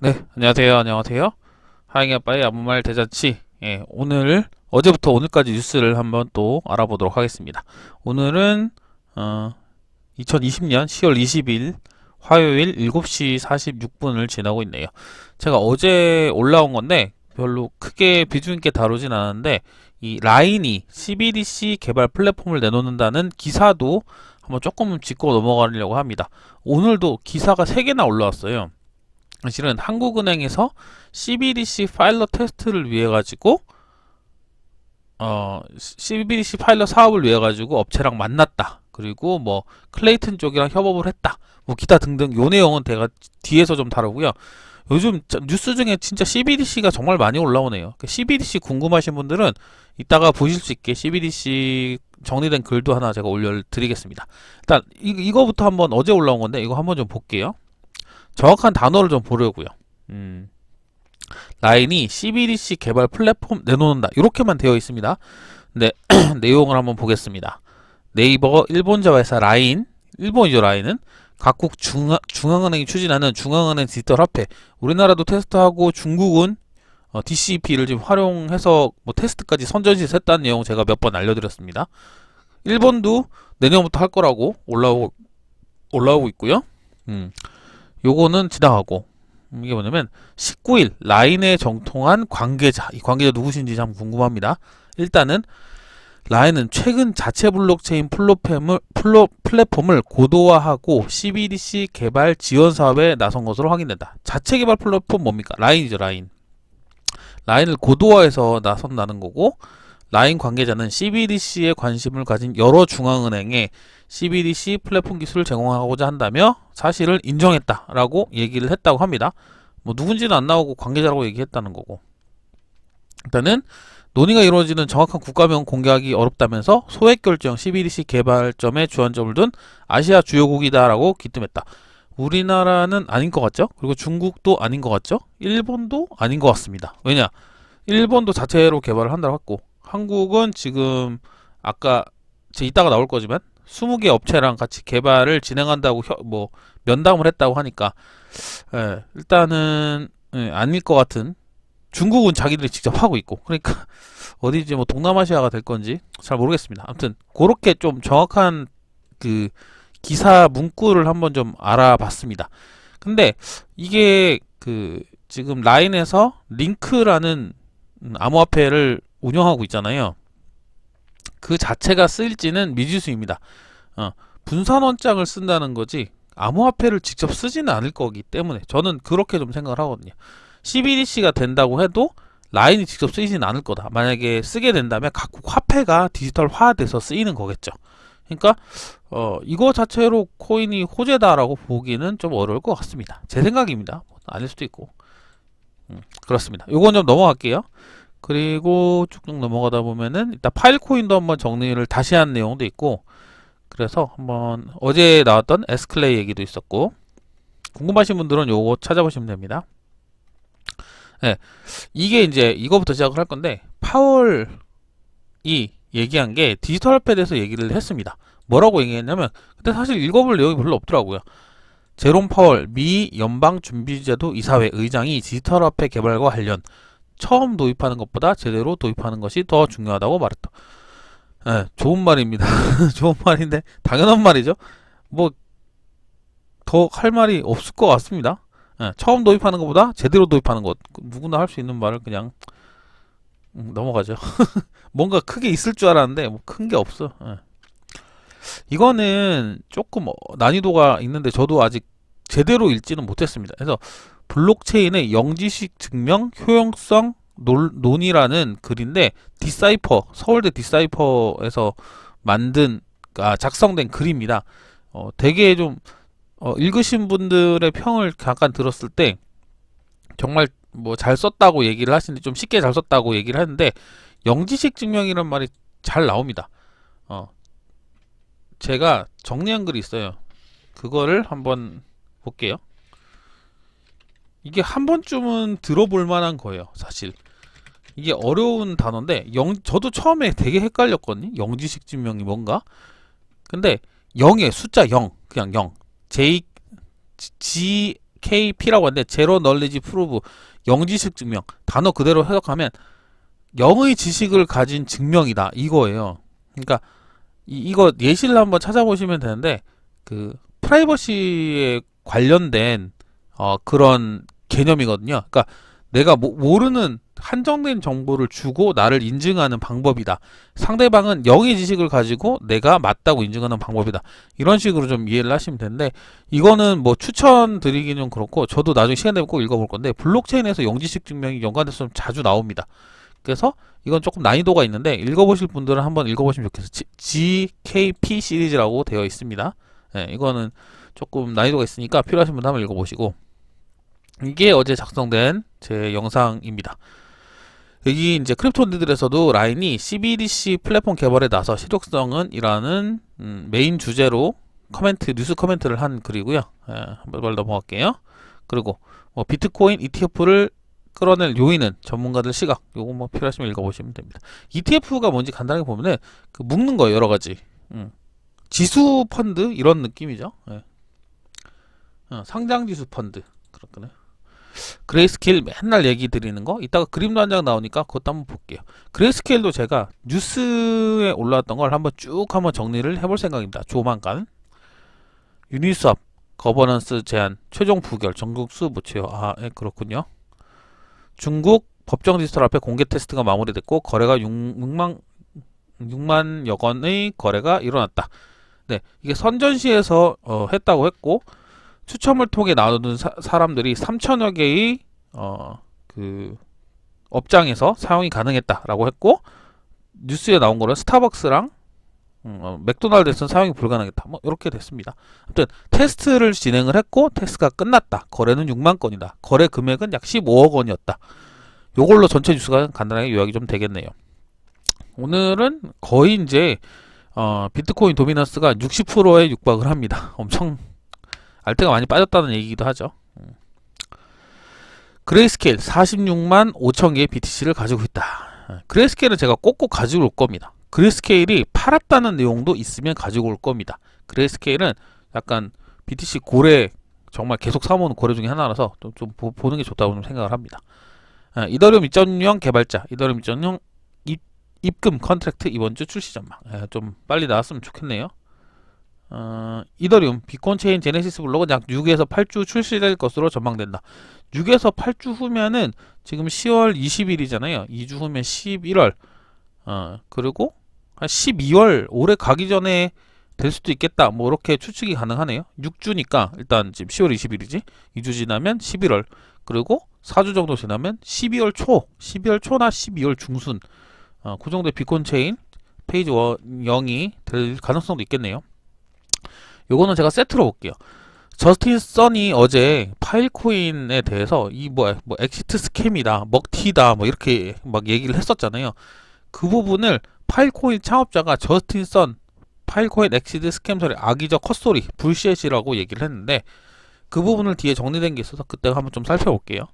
네, 안녕하세요. 안녕하세요. 하잉이 아빠의 아무 말 대잔치. 예, 오늘 어제부터 오늘까지 뉴스를 한번 또 알아보도록 하겠습니다. 오늘은 2020년 10월 20일 화요일 7시 46분을 지나고 있네요. 제가 어제 올라온 건데 별로 크게 비중 있게 다루진 않았는데 이 라인이 CBDC 개발 플랫폼을 내놓는다는 기사도 한번 조금 짚고 넘어가려고 합니다. 오늘도 기사가 3개나 올라왔어요. 사실은 한국은행에서 CBDC 파일럿 테스트를 위해 가지고 CBDC 파일럿 사업을 위해 가지고 업체랑 만났다. 그리고 뭐 클레이튼 쪽이랑 협업을 했다. 뭐 기타 등등 요 내용은 제가 뒤에서 좀 다루고요. 요즘 뉴스 중에 진짜 CBDC가 정말 많이 올라오네요. CBDC 궁금하신 분들은 이따가 보실 수 있게 CBDC 정리된 글도 하나 제가 올려드리겠습니다. 일단 이거부터 한번 어제 올라온 건데 이거 한번 좀 볼게요. 정확한 단어를 좀 보려고요. 음, 라인이 CBDC 개발 플랫폼 내놓는다. 이렇게만 되어 있습니다. 근데 내용을 한번 보겠습니다. 네이버 일본 자회사 라인, 일본이죠 라인은 각국 중앙은행이 추진하는 중앙은행 디지털 화폐. 우리나라도 테스트하고 중국은 DCP를 지금 활용해서 뭐 테스트까지 선전시해서 했다는 내용 제가 몇 번 알려드렸습니다. 일본도 내년부터 할 거라고 올라오고 있고요. 요거는 지나가고 이게 뭐냐면 19일 라인에 정통한 관계자, 이 관계자 누구신지 참 궁금합니다. 일단은 라인은 최근 자체 블록체인 플랫폼을 고도화하고 CBDC 개발 지원 사업에 나선 것으로 확인된다. 자체 개발 플랫폼 뭡니까? 라인이죠, 라인. 라인을 고도화해서 나선다는 거고, 라인 관계자는 CBDC에 관심을 가진 여러 중앙은행에 CBDC 플랫폼 기술을 제공하고자 한다며 사실을 인정했다라고 얘기를 했다고 합니다. 뭐 누군지는 안 나오고 관계자라고 얘기했다는 거고. 일단은 논의가 이루어지는 정확한 국가명 공개하기 어렵다면서 소액 결정 CBDC 개발점에 주안점을 둔 아시아 주요국이다라고 기뜸했다. 우리나라는 아닌 것 같죠? 그리고 중국도 아닌 것 같죠? 일본도 아닌 것 같습니다. 왜냐? 일본도 자체로 개발을 한다고 했고 한국은 지금 아까 이따가 나올 거지만 20개 업체랑 같이 개발을 진행한다고 뭐 면담을 했다고 하니까 일단은 아닐 것 같은. 중국은 자기들이 직접 하고 있고 그러니까 어디지 뭐 동남아시아가 될 건지 잘 모르겠습니다. 아무튼 그렇게 좀 정확한 그 기사 문구를 한번 좀 알아봤습니다. 근데 이게 그 지금 라인에서 링크라는 암호화폐를 운영하고 있잖아요. 그 자체가 쓰일지는 미지수입니다. 분산원장을 쓴다는 거지 암호화폐를 직접 쓰지는 않을 거기 때문에 저는 그렇게 좀 생각을 하거든요. CBDC가 된다고 해도 라인이 직접 쓰이진 않을 거다. 만약에 쓰게 된다면 각국 화폐가 디지털화돼서 쓰이는 거겠죠. 그러니까 이거 자체로 코인이 호재다라고 보기는 좀 어려울 것 같습니다. 제 생각입니다. 아닐 수도 있고. 그렇습니다. 요건 좀 넘어갈게요. 그리고 쭉쭉 넘어가다 보면은 일단 파일코인도 한번 정리를 다시 한 내용도 있고 그래서 한번 어제 나왔던 에스클레이 얘기도 있었고 궁금하신 분들은 요거 찾아보시면 됩니다. 네, 이게 이제 이거부터 시작을 할 건데 파월이 얘기한 게 디지털 화폐에 대해서 얘기를 했습니다. 뭐라고 얘기했냐면 근데 사실 읽어볼 내용이 별로 없더라고요. 제롬 파월 미 연방준비제도 이사회 의장이 디지털 화폐 개발과 관련 처음 도입하는 것보다 제대로 도입하는 것이 더 중요하다고 말했다. 네, 좋은 말입니다. 좋은 말인데 당연한 말이죠. 뭐 더 할 말이 없을 것 같습니다. 처음 도입하는 것보다 제대로 도입하는 것 누구나 할 수 있는 말을 그냥 넘어가죠. 뭔가 크게 있을 줄 알았는데 뭐 큰 게 없어. 이거는 조금 난이도가 있는데 저도 아직 제대로 읽지는 못했습니다. 그래서 블록체인의 영지식 증명 효용성 논이라는 글인데 디사이퍼 서울대 디사이퍼에서 작성된 글입니다. 되게 좀 읽으신 분들의 평을 잠깐 들었을 때 정말 뭐 잘 썼다고 얘기를 하시는데 좀 쉽게 잘 썼다고 얘기를 하는데 영지식 증명이라는 말이 잘 나옵니다. 제가 정리한 글이 있어요. 그거를 한번 볼게요. 이게 한 번쯤은 들어볼 만한 거예요, 사실. 이게 어려운 단어인데 저도 처음에 되게 헷갈렸거든요. 영지식 증명이 뭔가? 근데 0에 숫자 0, 그냥 0. GKP라고 하는데 제로 널리지 프루브, 영지식 증명. 단어 그대로 해석하면 영의 지식을 가진 증명이다 이거예요. 그러니까 이거 예시를 한번 찾아보시면 되는데 그 프라이버시에 관련된 그런 개념이거든요. 그러니까 내가 모르는 한정된 정보를 주고 나를 인증하는 방법이다. 상대방은 영의 지식을 가지고 내가 맞다고 인증하는 방법이다. 이런 식으로 좀 이해를 하시면 되는데, 이거는 뭐 추천드리기는 좀 그렇고 저도 나중에 시간 되면 꼭 읽어볼 건데, 블록체인에서 영지식 증명이 연관돼서 좀 자주 나옵니다. 그래서 이건 조금 난이도가 있는데 읽어보실 분들은 한번 읽어보시면 좋겠어요. GKP 시리즈라고 되어 있습니다. 네, 이거는 조금 난이도가 있으니까 필요하신 분들 한번 읽어보시고, 이게 어제 작성된 제 영상입니다. 여기 이제 크립토니들에서도 라인이 CBDC 플랫폼 개발에 나서 실효성은 이라는 메인 주제로 뉴스 코멘트를 한 글이고요. 한번 넘어갈게요. 그리고 뭐 비트코인 ETF를 끌어낼 요인은 전문가들 시각, 요거 뭐 필요하시면 읽어보시면 됩니다. ETF가 뭔지 간단하게 보면은 그 묶는 거예요, 여러 가지. 지수 펀드 이런 느낌이죠. 상장 지수 펀드 그렇구나. 그레이스케일 맨날 얘기 드리는 거, 이따가 그림도 한 장 나오니까 그것도 한번 볼게요. 그레이스케일도 제가 뉴스에 올라왔던 걸 한번 쭉 한번 정리를 해볼 생각입니다. 조만간. 유니스왑 거버넌스 제한 최종 부결 전국수 무채요. 그렇군요. 중국 법정 디지털 앞에 공개 테스트가 마무리됐고 거래가 6만여 건의 거래가 일어났다. 네, 이게 선전시에서 했다고 했고, 추첨을 통해 나누는 사람들이 3천여 개의 그 업장에서 사용이 가능했다라고 했고, 뉴스에 나온 거는 스타벅스랑 맥도날드에서는 사용이 불가능했다. 뭐 이렇게 됐습니다. 아무튼 테스트를 진행을 했고 테스트가 끝났다. 거래는 6만 건이다. 거래 금액은 약 15억 원이었다. 요걸로 전체 뉴스가 간단하게 요약이 좀 되겠네요. 오늘은 거의 이제 비트코인 도미넌스가 60%에 육박을 합니다. 엄청 알트가 많이 빠졌다는 얘기기도 하죠. 그레이스케일 46만 5천 개의 BTC를 가지고 있다. 그레이스케일은 제가 꼭꼭 가지고 올 겁니다. 그레이스케일이 팔았다는 내용도 있으면 가지고 올 겁니다. 그레이스케일은 약간 BTC 고래, 정말 계속 사모으는 고래 중에 하나라서 좀 보는 게 좋다고 생각을 합니다. 이더리움 2.0 개발자, 이더리움 2.0 입금 컨트랙트 이번 주 출시 전망. 좀 빨리 나왔으면 좋겠네요. 이더리움 비콘 체인 제네시스 블록은 약 6에서 8주 출시될 것으로 전망된다. 6에서 8주 후면은 지금 10월 20일이잖아요. 2주 후면 11월. 그리고 한 12월 올해 가기 전에 될 수도 있겠다. 뭐 이렇게 추측이 가능하네요. 6주니까 일단 지금 10월 20일이지. 2주 지나면 11월. 그리고 4주 정도 지나면 12월 초나 12월 중순. 그 정도의 비콘 체인 페이지 0이 될 가능성도 있겠네요. 요거는 제가 세트로 볼게요. 저스틴 선이 어제 파일코인에 대해서 뭐 엑시트 스캠이다, 먹튀다, 뭐 이렇게 막 얘기를 했었잖아요. 그 부분을 파일코인 창업자가 저스틴 선 파일코인 엑시트 스캠설의 악의적 헛소리, 불시엣이라고 얘기를 했는데, 그 부분을 뒤에 정리된 게 있어서 그때 한번 좀 살펴볼게요.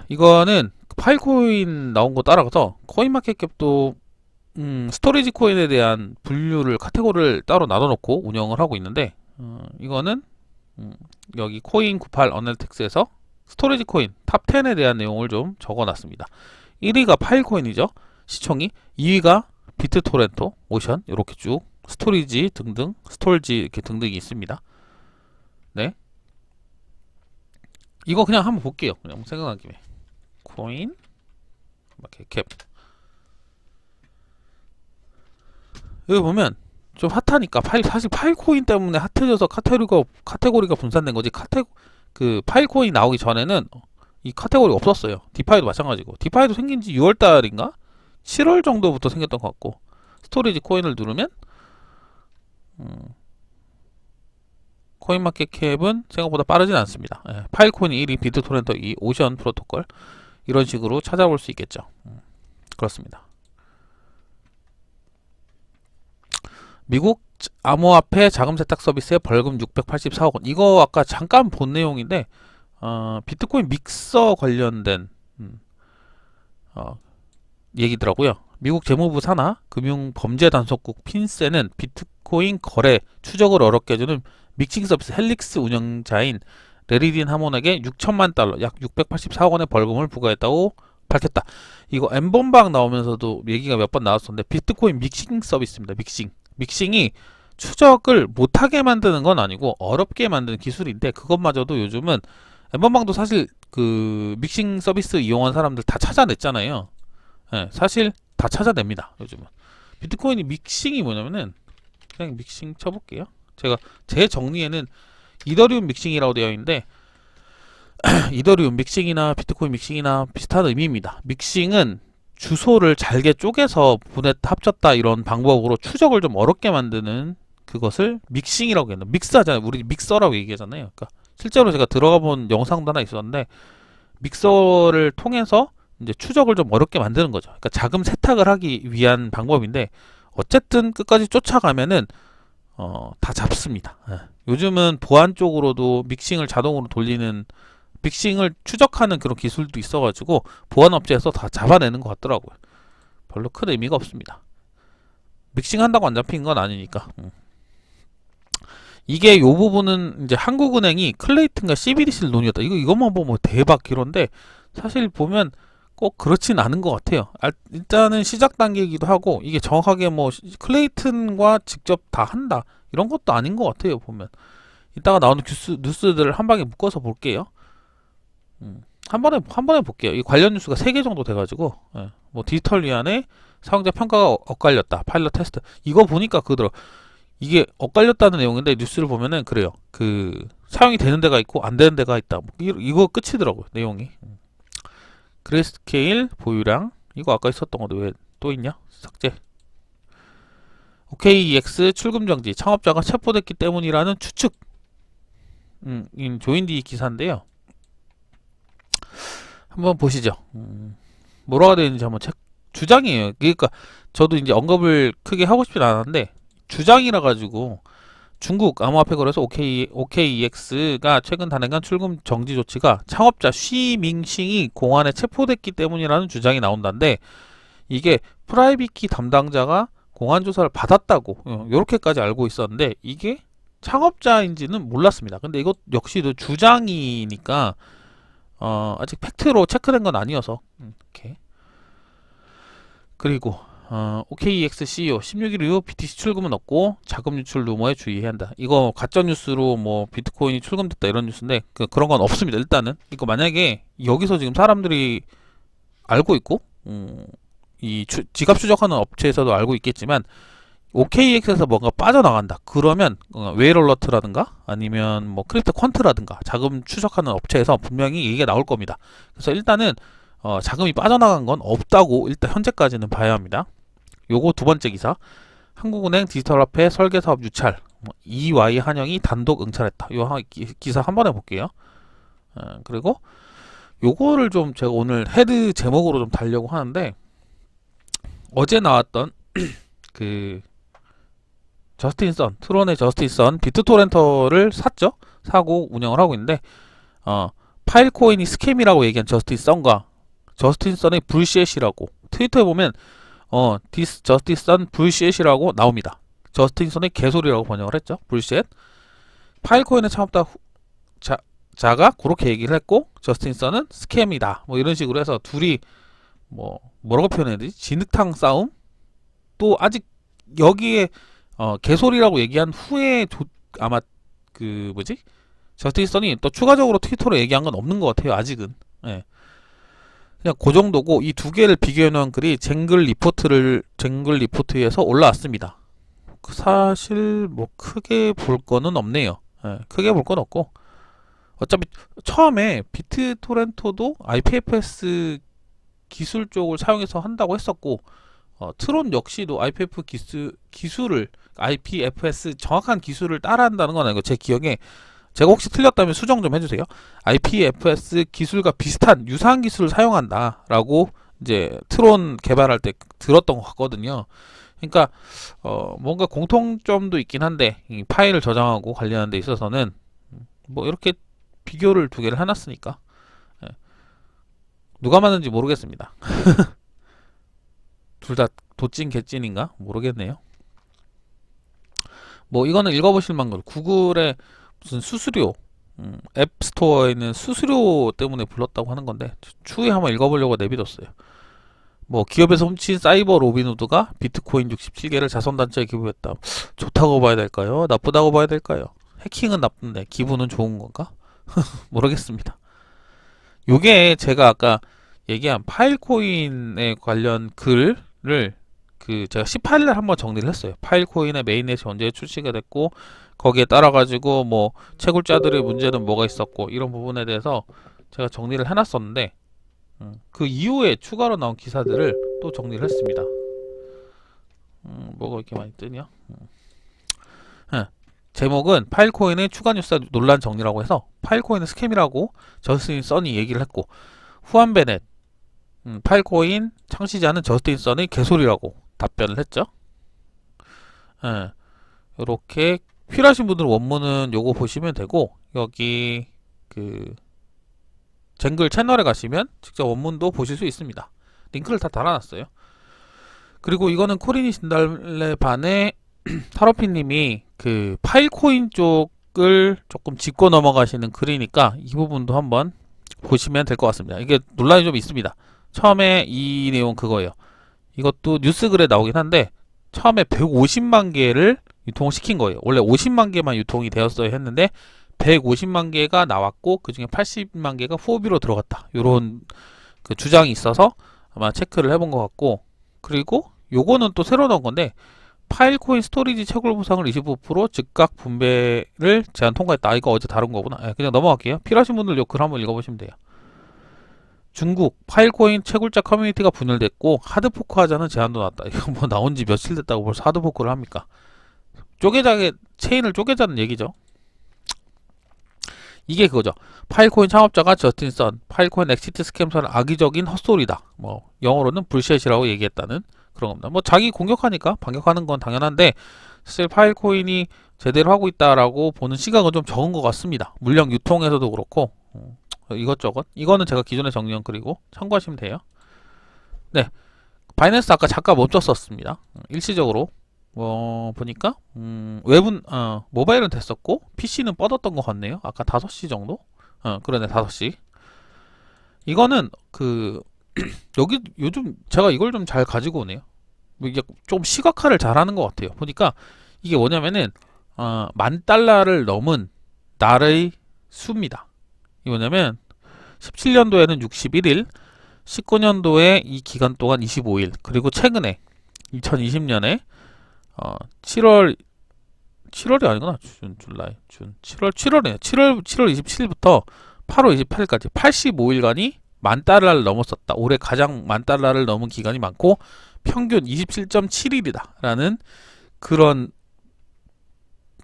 이거는 파일코인 나온 거 따라가서 코인마켓캡도 스토리지 코인에 대한 분류를 카테고리를 따로 나눠놓고 운영을 하고 있는데, 이거는 여기 코인98 어널틱스에서 스토리지 코인 탑 10에 대한 내용을 좀 적어놨습니다. 1위가 파일코인이죠. 시총이. 2위가 비트토렌토, 오션, 이렇게 쭉 스토리지 등등, 스톨지 이렇게 등등이 있습니다. 네, 이거 그냥 한번 볼게요. 그냥 생각난 김에 코인 마켓캡. 여기 보면 좀 핫하니까 사실 파일코인 때문에 핫해져서 카테고리가 분산된 거지. 그 파일코인 나오기 전에는 이 카테고리 없었어요. 디파이도 마찬가지고. 디파이도 생긴 지 6월달인가? 7월 정도부터 생겼던 것 같고, 스토리지 코인을 누르면 코인마켓캡은 생각보다 빠르진 않습니다. 파일코인 1위, 비트토렌토 2위, 오션 프로토콜, 이런 식으로 찾아볼 수 있겠죠. 그렇습니다. 미국 암호화폐 자금 세탁 서비스에 벌금 684억 원. 이거 아까 잠깐 본 내용인데, 비트코인 믹서 관련된 얘기더라고요. 미국 재무부 산하 금융범죄단속국 핀세는 비트코인 거래 추적을 어렵게 해주는 믹싱 서비스 헬릭스 운영자인 레리딘 하몬에게 6천만 달러, 약 684억 원의 벌금을 부과했다고 밝혔다. 이거 엠번방 나오면서도 얘기가 몇 번 나왔었는데 비트코인 믹싱 서비스입니다. 믹싱이 추적을 못하게 만드는 건 아니고 어렵게 만드는 기술인데 그것마저도 요즘은 엠번방도 사실 그 믹싱 서비스 이용한 사람들 다 찾아냈잖아요. 네, 사실 다 찾아냅니다. 요즘은 비트코인이 믹싱이 뭐냐면은 그냥 믹싱 쳐볼게요. 제가 제 정리에는 이더리움 믹싱이라고 되어 있는데 이더리움 믹싱이나 비트코인 믹싱이나 비슷한 의미입니다. 믹싱은 주소를 잘게 쪼개서 합쳤다 이런 방법으로 추적을 좀 어렵게 만드는 그것을 믹싱이라고 해요. 믹스하잖아요. 우리 믹서라고 얘기하잖아요. 그러니까 실제로 제가 들어가 본 영상도 하나 있었는데 믹서를 통해서 이제 추적을 좀 어렵게 만드는 거죠. 그러니까 자금 세탁을 하기 위한 방법인데 어쨌든 끝까지 쫓아가면은 다 잡습니다. 예. 요즘은 보안 쪽으로도 믹싱을 자동으로 돌리는 믹싱을 추적하는 그런 기술도 있어가지고 보안 업체에서 다 잡아내는 것 같더라고요. 별로 큰 의미가 없습니다. 믹싱 한다고 안 잡힌 건 아니니까. 이게 요 부분은 이제 한국은행이 클레이튼과 CBDC를 논의했다. 이것만 보면 대박 이런데 사실 보면 꼭 그렇진 않은 것 같아요. 일단은 시작 단계이기도 하고 이게 정확하게 뭐 클레이튼과 직접 다 한다 이런 것도 아닌 것 같아요. 보면 이따가 나오는 뉴스들을 한 방에 묶어서 볼게요. 한 번에 볼게요. 이 관련 뉴스가 3개 정도 돼가지고 예. 뭐 디지털 위안의 사용자 평가가 엇갈렸다. 파일럿 테스트 이거 보니까 그더러 이게 엇갈렸다는 내용인데 뉴스를 보면은 그래요. 그 사용이 되는 데가 있고 안 되는 데가 있다. 뭐 이거 끝이더라고요. 내용이. 그레이스케일 보유량 이거 아까 있었던 건데 왜 또 있냐? 삭제. OKEX 출금 정지 창업자가 체포됐기 때문이라는 추측. 조인디 기사인데요. 한번 보시죠. 뭐라고 되어 있는지 한번 주장이에요. 그러니까 저도 이제 언급을 크게 하고 싶진 않았는데 주장이라 가지고 중국 암호화폐 거래소 OKEX가 최근 단행한 출금 정지 조치가 창업자 쉬밍싱이 공안에 체포됐기 때문이라는 주장이 나온다는데 이게 프라이빗키 담당자가 공안 조사를 받았다고 이렇게까지 알고 있었는데 이게 창업자인지는 몰랐습니다. 근데 이것 역시도 주장이니까 아직 팩트로 체크된 건 아니어서 이렇게. 그리고 OKEX CEO 16일 이후 BTC 출금은 없고 자금 유출 루머에 주의해야 한다. 이거 가짜 뉴스로 뭐 비트코인이 출금됐다 이런 뉴스인데 그런 건 없습니다. 일단은 이거 만약에 여기서 지금 사람들이 알고 있고 이 지갑 추적하는 업체에서도 알고 있겠지만 OKEX에서 뭔가 빠져나간다. 그러면 웨일얼러트라든가 아니면 뭐 크립토 퀀트라든가 자금 추적하는 업체에서 분명히 얘기가 나올 겁니다. 그래서 일단은 자금이 빠져나간 건 없다고 일단 현재까지는 봐야 합니다. 요거 두 번째 기사. 한국은행 디지털화폐 설계사업 유찰. EY 한영이 단독 응찰했다. 요 기사 한 번에 볼게요. 그리고 요거를 좀 제가 오늘 헤드 제목으로 좀 달려고 하는데 어제 나왔던 그 저스틴 선, 트론의 저스틴 선 비트토렌터를 샀죠. 사고 운영을 하고 있는데 파일코인이 스캠이라고 얘기한 저스틴 선과 저스틴 선의 불시엣이라고 트위터에 보면 디스 저스틴 선 불시엣이라고 나옵니다. 저스틴 선의 개소리라고 번역을 했죠. 불시엣. 파일코인의 창업자 자가 그렇게 얘기를 했고 저스틴 선은 스캠이다. 뭐 이런 식으로 해서 둘이 뭐라고 표현해야 되지? 진흙탕 싸움? 또 아직 여기에 개소리라고 얘기한 후에 아마 그 뭐지? 저스틴 선이 또 추가적으로 트위터로 얘기한 건 없는 것 같아요. 아직은. 예. 그냥 그 정도고 이 두 개를 비교해 놓은 글이 쟁글 리포트에서 올라왔습니다. 사실 뭐 크게 볼 거는 없네요. 예, 크게 볼 건 없고 어차피 처음에 비트토렌토도 IPFS 기술 쪽을 사용해서 한다고 했었고 트론 역시도 IPFS 정확한 기술을 따라한다는 건 아니고 제 기억에 제가 혹시 틀렸다면 수정 좀 해주세요. IPFS 기술과 비슷한 유사한 기술을 사용한다라고 이제 트론 개발할 때 들었던 것 같거든요. 그러니까 뭔가 공통점도 있긴 한데 이 파일을 저장하고 관리하는 데 있어서는 뭐 이렇게 비교를 두 개를 해놨으니까 누가 맞는지 모르겠습니다. 둘 다 도찐 개찐인가 모르겠네요. 뭐 이거는 읽어보실 만큼 구글의 무슨 수수료 앱스토어에 있는 수수료 때문에 불렀다고 하는 건데 추후에 한번 읽어보려고 내비뒀어요. 뭐 기업에서 훔친 사이버 로빈후드가 비트코인 67개를 자선단체에 기부했다. 좋다고 봐야 될까요? 나쁘다고 봐야 될까요? 해킹은 나쁜데 기부는 좋은 건가? 모르겠습니다. 요게 제가 아까 얘기한 파일코인에 관련 글을 제가 18일날 한번 정리를 했어요. 파일코인의 메인넷이 언제 출시가 됐고 거기에 따라 가지고 뭐 채굴자들의 문제는 뭐가 있었고 이런 부분에 대해서 제가 정리를 해놨었는데 그 이후에 추가로 나온 기사들을 또 정리를 했습니다. 뭐가 이렇게 많이 뜨냐? 제목은 파일코인의 추가 뉴스 논란 정리라고 해서 파일코인은 스캠이라고 저스틴 선이 얘기를 했고 후안 베넷 파일코인 창시자는 저스틴 선의 개소리라고 답변을 했죠. 이렇게 필요하신 분들은 원문은 요거 보시면 되고 여기 그 쟁글 채널에 가시면 직접 원문도 보실 수 있습니다. 링크를 다 달아놨어요. 그리고 이거는 코리니 진달래 반의 타로피님이 그 파일코인 쪽을 조금 짚고 넘어가시는 글이니까 이 부분도 한번 보시면 될 것 같습니다. 이게 논란이 좀 있습니다. 처음에 이 내용 그거예요. 이것도 뉴스 글에 나오긴 한데 처음에 150만 개를 유통을 시킨 거예요. 원래 50만 개만 유통이 되었어야 했는데 150만 개가 나왔고 그 중에 80만 개가 후오비로 들어갔다. 요런 그 주장이 있어서 아마 체크를 해본 것 같고 그리고 요거는 또 새로 나온 건데 파일코인 스토리지 채굴 보상을 25% 즉각 분배를 제한 통과했다. 이거 어제 다룬 거구나. 그냥 넘어갈게요. 필요하신 분들 요 글 한번 읽어보시면 돼요. 중국 파일코인 채굴자 커뮤니티가 분열됐고 하드포크 하자는 제안도 나왔다. 이거 뭐 나온 지 며칠 됐다고 벌써 하드포크를 합니까? 체인을 쪼개자는 얘기죠. 이게 그거죠. 파일코인 창업자가 저스틴 선, 파일코인 엑시트 스캠사는 악의적인 헛소리다. 뭐 영어로는 불쉣이라고 얘기했다는 그런 겁니다. 뭐 자기 공격하니까 반격하는 건 당연한데 사실 파일코인이 제대로 하고 있다라고 보는 시각은 좀 적은 것 같습니다. 물량 유통에서도 그렇고 이것저것 이거는 제가 기존에 정리한 글이고 참고하시면 돼요. 네, 바이낸스 아까 잠깐 멈췄었습니다. 일시적으로 보니까 웹은 모바일은 됐었고 PC는 뻗었던 것 같네요. 아까 5시 정도? 그러네 5시. 이거는 그 여기 요즘 제가 이걸 좀 잘 가지고 오네요. 이게 좀 시각화를 잘하는 것 같아요. 보니까 이게 뭐냐면은 $10,000를 넘은 날의 수입니다. 이게 뭐냐면 17년도에는 61일, 19년도에 이 기간 동안 25일, 그리고 최근에 2020년에 7월이 아니구나. 줄라이, 7월이네. 7월 27일부터 8월 28일까지 85일간이 $10,000를 넘었었다. 올해 가장 $10,000를 넘은 기간이 많고 평균 27.7일이다. 라는 그런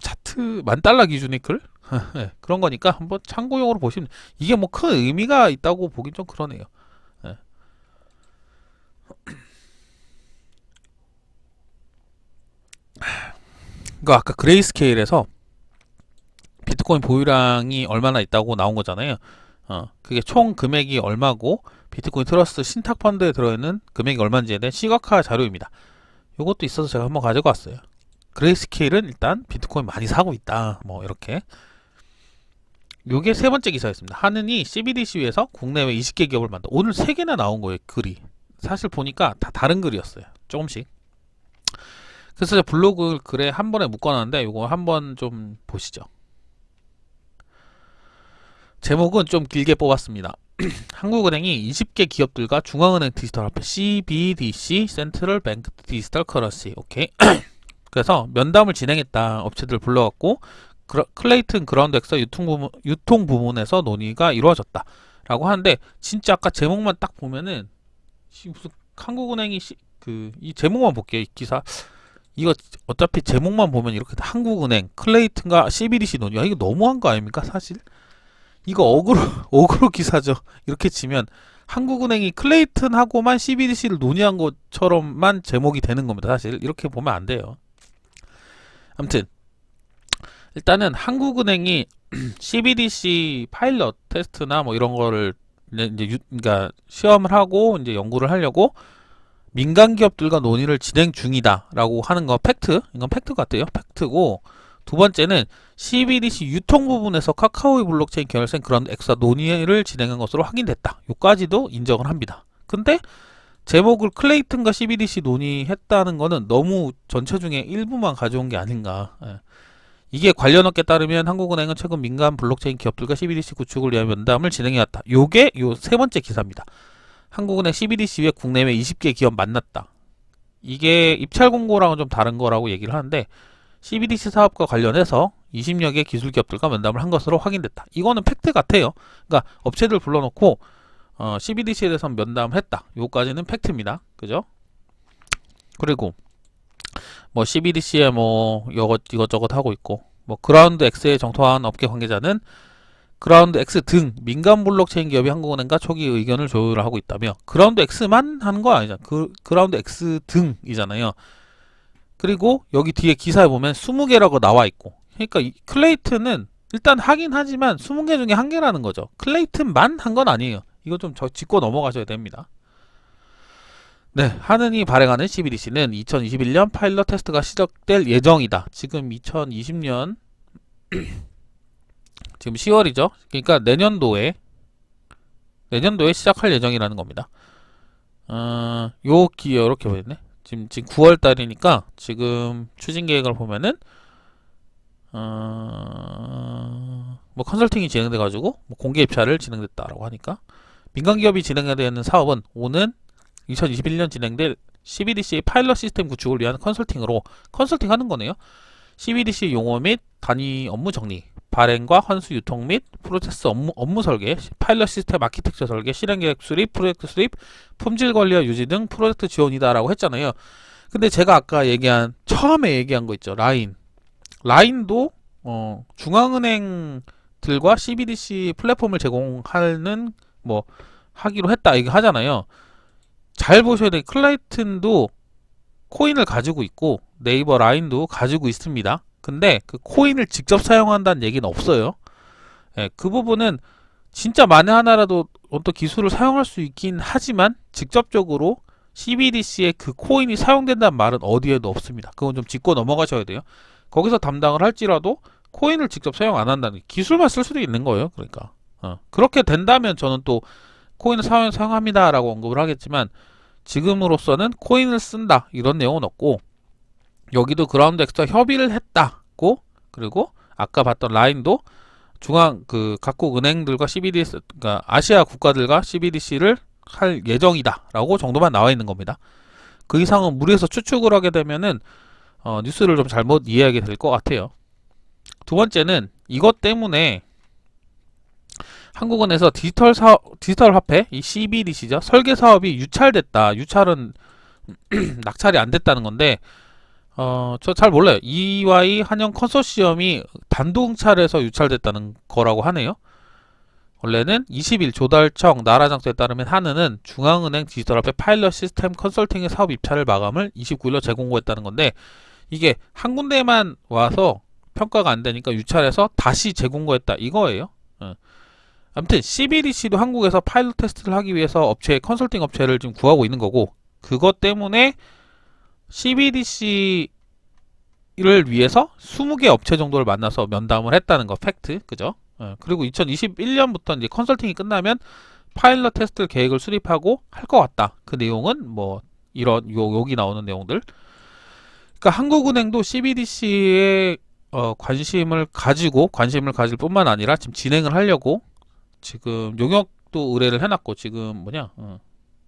차트 $10,000 기준의 글? 네, 그런 거니까 한번 참고용으로 보시면 이게 뭐 큰 의미가 있다고 보긴 좀 그러네요. 네. 그 아까 그레이스케일에서 비트코인 보유량이 얼마나 있다고 나온 거잖아요. 그게 총 금액이 얼마고 비트코인 트러스트 신탁 펀드에 들어있는 금액이 얼마인지에 대한 시각화 자료입니다. 이것도 있어서 제가 한번 가지고 왔어요. 그레이스케일은 일단 비트코인 많이 사고 있다. 뭐 이렇게. 요게 세 번째 기사였습니다. 하느니 CBDC에서 국내외 20개 기업을 만다. 오늘 3개나 나온 거예요. 글이. 사실 보니까 다 다른 글이었어요. 조금씩. 그래서 제가 블로그 글에 한 번에 묶어놨는데 이거 한번 좀 보시죠. 제목은 좀 길게 뽑았습니다. 한국은행이 20개 기업들과 중앙은행 디지털 화폐 CBDC 센트럴 뱅크 디지털 커런시 오케이. 그래서 면담을 진행했다. 업체들 불러갖고 클레이튼 그라운드엑서 유통 부문에서 논의가 이루어졌다 라고 하는데 진짜 아까 제목만 딱 보면은 무슨 한국은행이 이 제목만 볼게요. 이 기사 이거 어차피 제목만 보면 이렇게 한국은행 클레이튼과 CBDC 논의 이거 너무한 거 아닙니까 사실? 이거 어그로 기사죠. 이렇게 치면 한국은행이 클레이튼하고만 CBDC를 논의한 것처럼만 제목이 되는 겁니다. 사실 이렇게 보면 안 돼요. 아무튼 일단은 한국은행이 CBDC 파일럿 테스트나 뭐 이런 거를 이제 그러니까 시험을 하고 이제 연구를 하려고 민간 기업들과 논의를 진행 중이다라고 하는 거 팩트. 이건 팩트 같아요. 팩트고 두 번째는 CBDC 유통 부분에서 카카오의 블록체인 계열사인 그라운드 X와 논의를 진행한 것으로 확인됐다. 요까지도 인정을 합니다. 근데 제목을 클레이튼과 CBDC 논의했다는 거는 너무 전체 중에 일부만 가져온 게 아닌가. 예. 이게 관련 업계에 따르면 한국은행은 최근 민간 블록체인 기업들과 CBDC 구축을 위한 면담을 진행해왔다. 요게 요 세 번째 기사입니다. 한국은행 CBDC 외 국내외 20개 기업 만났다. 이게 입찰 공고랑은 좀 다른 거라고 얘기를 하는데 CBDC 사업과 관련해서 20여 개 기술 기업들과 면담을 한 것으로 확인됐다. 이거는 팩트 같아요. 그러니까 업체들 불러놓고 CBDC에 대해서 면담을 했다. 요까지는 팩트입니다. 그죠? 그리고 뭐 CBDC에 뭐 이것저것 하고 있고 뭐 그라운드 X에 정토한 업계 관계자는 그라운드 X 등 민간 블록체인 기업이 한국은행과 초기 의견을 조율하고 있다며 그라운드 X만 하는 거 아니잖아. 그라운드 X 등이잖아요. 그리고 여기 뒤에 기사에 보면 20개라고 나와 있고 그러니까 이 클레이튼은 일단 하긴 하지만 20개 중에 한 개라는 거죠. 클레이튼만 한 건 아니에요. 이거 좀 짚고 넘어가셔야 됩니다. 네, 하느니 발행하는 CBDC는 2021년 파일럿 테스트가 시작될 예정이다. 지금 2020년 지금 10월이죠. 그러니까 내년도에 시작할 예정이라는 겁니다. 이렇게 보였네. 지금 9월 달이니까 지금 추진 계획을 보면은 뭐 컨설팅이 진행돼 가지고 뭐 공개 입찰을 진행됐다라고 하니까 민간 기업이 진행해야 되는 사업은 오는 2021년 진행될 CBDC 파일럿 시스템 구축을 위한 컨설팅 하는 거네요. CBDC 용어 및 단위 업무 정리, 발행과 환수 유통 및 프로세스 업무 설계, 파일럿 시스템 아키텍처 설계, 실행 계획 수립, 프로젝트 수립, 품질 관리와 유지 등 프로젝트 지원이다라고 했잖아요. 근데 제가 아까 처음에 얘기한 거 있죠. 라인도 중앙은행들과 CBDC 플랫폼을 제공하는 뭐 하기로 했다 이거 하잖아요. 잘 보셔야 돼요. 클레이튼도 코인을 가지고 있고 네이버 라인도 가지고 있습니다. 근데 그 코인을 직접 사용한다는 얘기는 없어요. 예, 그 부분은 진짜 만에 하나라도 어떤 기술을 사용할 수 있긴 하지만 직접적으로 CBDC에 그 코인이 사용된다는 말은 어디에도 없습니다. 그건 좀 짚고 넘어가셔야 돼요. 거기서 담당을 할지라도 코인을 직접 사용 안 한다는 기술만 쓸 수도 있는 거예요. 그러니까 그렇게 된다면 저는 또 코인을 사용합니다 라고 언급을 하겠지만 지금으로서는 코인을 쓴다 이런 내용은 없고 여기도 그라운드 X와 협의를 했다고 그리고 아까 봤던 라인도 각국 은행들과 CBDC 그러니까 아시아 국가들과 CBDC를 할 예정이다 라고 정도만 나와 있는 겁니다. 그 이상은 무리해서 추측을 하게 되면은 뉴스를 좀 잘못 이해하게 될 것 같아요. 두 번째는 이것 때문에 한국은행에서 디지털 화폐, 이 CBDC죠. 설계 사업이 유찰됐다. 유찰은 낙찰이 안 됐다는 건데, 저 잘 몰라요. EY 한영 컨소시엄이 단독 응찰해서 유찰됐다는 거라고 하네요. 원래는 20일 조달청 나라장소에 따르면 한은은 중앙은행 디지털화폐 파일럿 시스템 컨설팅의 사업 입찰을 마감을 29일로 재공고했다는 건데 이게 한 군데만 와서 평가가 안 되니까 유찰해서 다시 재공고했다 이거예요. 아무튼 CBDC도 한국에서 파일럿 테스트를 하기 위해서 컨설팅 업체를 지금 구하고 있는 거고 그것 때문에 CBDC를 위해서 20개 업체 정도를 만나서 면담을 했다는 거 팩트 그죠? 그리고 2021년부터 이제 컨설팅이 끝나면 파일럿 테스트 계획을 수립하고 할 것 같다. 그 내용은 뭐 여기 나오는 내용들. 그러니까 한국은행도 CBDC에 관심을 가질 뿐만 아니라 지금 진행을 하려고 지금 용역도 의뢰를 해놨고 지금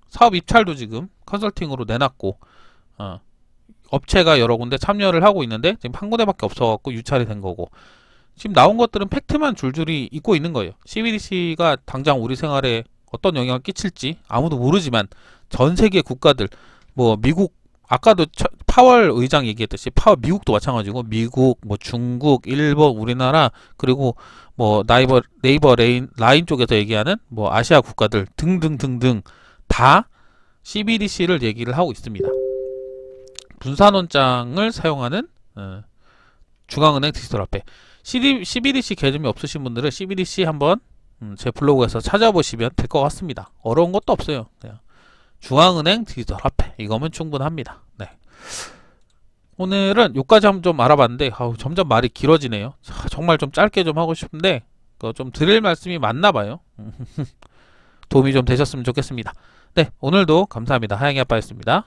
사업 입찰도 지금 컨설팅으로 내놨고 업체가 여러 군데 참여를 하고 있는데 지금 한 군데밖에 없어갖고 유찰이 된 거고 지금 나온 것들은 팩트만 줄줄이 있고 있는 거예요. CBDC가 당장 우리 생활에 어떤 영향을 끼칠지 아무도 모르지만 전 세계 국가들 뭐 미국 아까도 파월 의장 얘기했듯이 미국도 마찬가지고 미국 뭐 중국 일본 우리나라 그리고 뭐 네이버 라인 쪽에서 얘기하는 뭐 아시아 국가들 등등등등 다 CBDC를 얘기를 하고 있습니다. 분산원장을 사용하는 중앙은행 디지털화폐 CBDC 계정이 없으신 분들은 CBDC 한번 제 블로그에서 찾아보시면 될 것 같습니다. 어려운 것도 없어요. 그냥 중앙은행 디지털화폐 이거면 충분합니다. 네. 오늘은 요까지 한번 좀 알아봤는데 점점 말이 길어지네요. 정말 좀 짧게 좀 하고 싶은데 좀 드릴 말씀이 많나봐요. 도움이 좀 되셨으면 좋겠습니다. 네, 오늘도 감사합니다. 하영이 아빠였습니다.